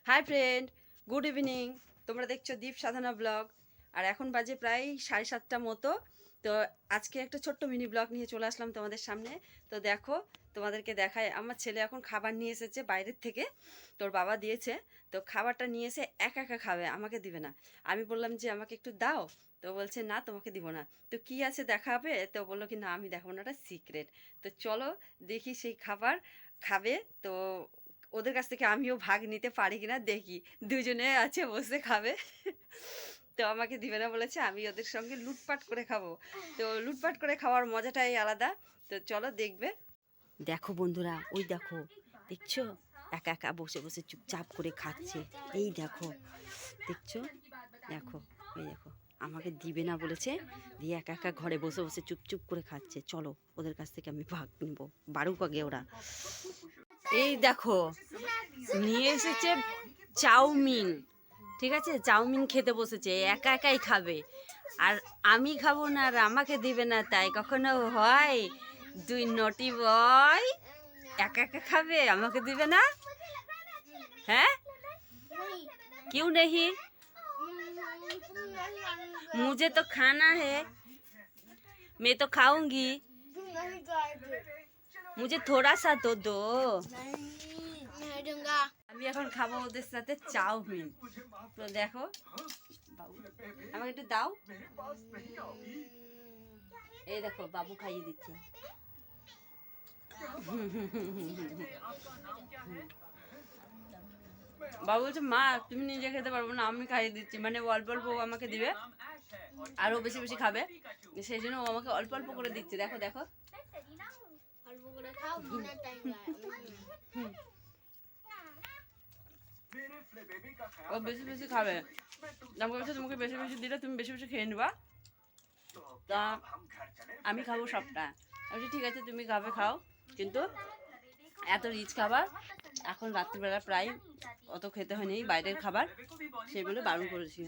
Hi friend, good evening. তোমরা দেখছো দীপ সাধনা blog. আর এখন বাজে প্রায় 7:30 মতো। তো আজকে একটা ছোট্ট মিনি ব্লগ নিয়ে চলে আসলাম তোমাদের সামনে। তো দেখো, তোমাদেরকে দেখায়, আমার ছেলে এখন খাবার নিয়ে এসেছে বাইরের থেকে, তোর বাবা দিয়েছে। তো খাবারটা নিয়ে এসে একা একা খাবে, আমাকে দিবে না। আমি বললাম যে আমাকে একটু দাও, তো বলছে না তোমাকে দিব না। তো কি আছে দেখাবে, তো বললো কি না আমি দেখাবো না, ওটা সিক্রেট। তো চলো দেখি সেই খাবার খাবে। তো ওদের কাছ থেকে আমিও ভাগ নিতে পারি কিনা দেখি। দুজনে আছে বসে খাবে। তো আমাকে দিবে না বলেছে, আমি ওদের সঙ্গে লুটপাট করে খাবো। তো লুটপাট করে খাওয়ার মজাটাই আলাদা। তো চলো দেখবে। দেখো বন্ধুরা, ওই দেখো, দেখছো একা একা বসে বসে চুপচাপ করে খাচ্ছে। এই দেখো, দেখছো, দেখো, এই দেখো, আমাকে দিবে না বলেছে, দিয়ে একা একা ঘরে বসে বসে চুপচুপ করে খাচ্ছে। চলো ওদের কাছ থেকে আমি ভাগ নিব, বারুক আগে ওরা। এই দেখো, নিয়ে এসেছে চাউমিন। ঠিক আছে, চাউমিন খেতে বসেছে, একা একাই খাবে। আর আমি খাবো না আর আমাকে দিবে না, তাই কখনো হয়? দুই নটি বয় একা একা খাবে, আমাকে দিবে না? হ্যাঁ, क्यों नहीं? मुझे तो खाना है, मैं तो खाऊंगी, मुझे थोड़ा सा तो दो। আমি এখন খাবো ওদের সাথে চাউমিন। তো দেখো, বাবু আমাকে একটু দাও। এই দেখো, বাবু খাইয়ে দিচ্ছে। বাবু বলছে মা তুমি নিজে খেতে পারবো না, আমি খাইয়ে দিচ্ছি। মানে অল্প অল্প ও আমাকে দিবে, আর ও বেশি বেশি খাবে, সেই জন্য ও আমাকে অল্প অল্প করে দিচ্ছে। দেখো দেখো, অল্প করে খাও, ডিনার টাইম ও বেশি বেশি খাবে। আমাকে বলছে তোমাকে বেশি বেশি দিলে তুমি বেশি বেশি খেয়ে নিবা, তা আমি খাবো সবটা। আমি বলছি ঠিক আছে তুমি খাবে খাও, কিন্তু এত রিচ খাবার এখন রাত্রিবেলা প্রায় অত খেতে হয়নি, বাইরের খাবার, সেগুলো বারণ করেছি।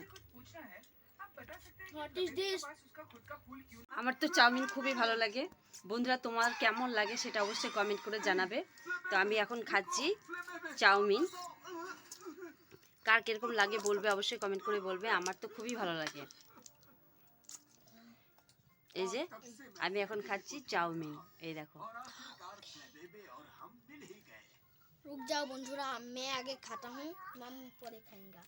আমার তো চাউমিন খুবই ভালো লাগে। বন্ধুরা তোমার কেমন লাগে সেটা অবশ্যই কমেন্ট করে জানাবে। তো আমি এখন খাচ্ছি চাউমিন, কার কিরকম লাগে বলবে, অবশ্যই কমেন্ট করে বলবে। আমার তো খুবই ভালো লাগে। এই যে আমি এখন খাচ্ছি চাউমিন, এই দেখো। रुक जाओ बंधुरा, मैं आगे खाता हूँ, मैम परे खाएंगा।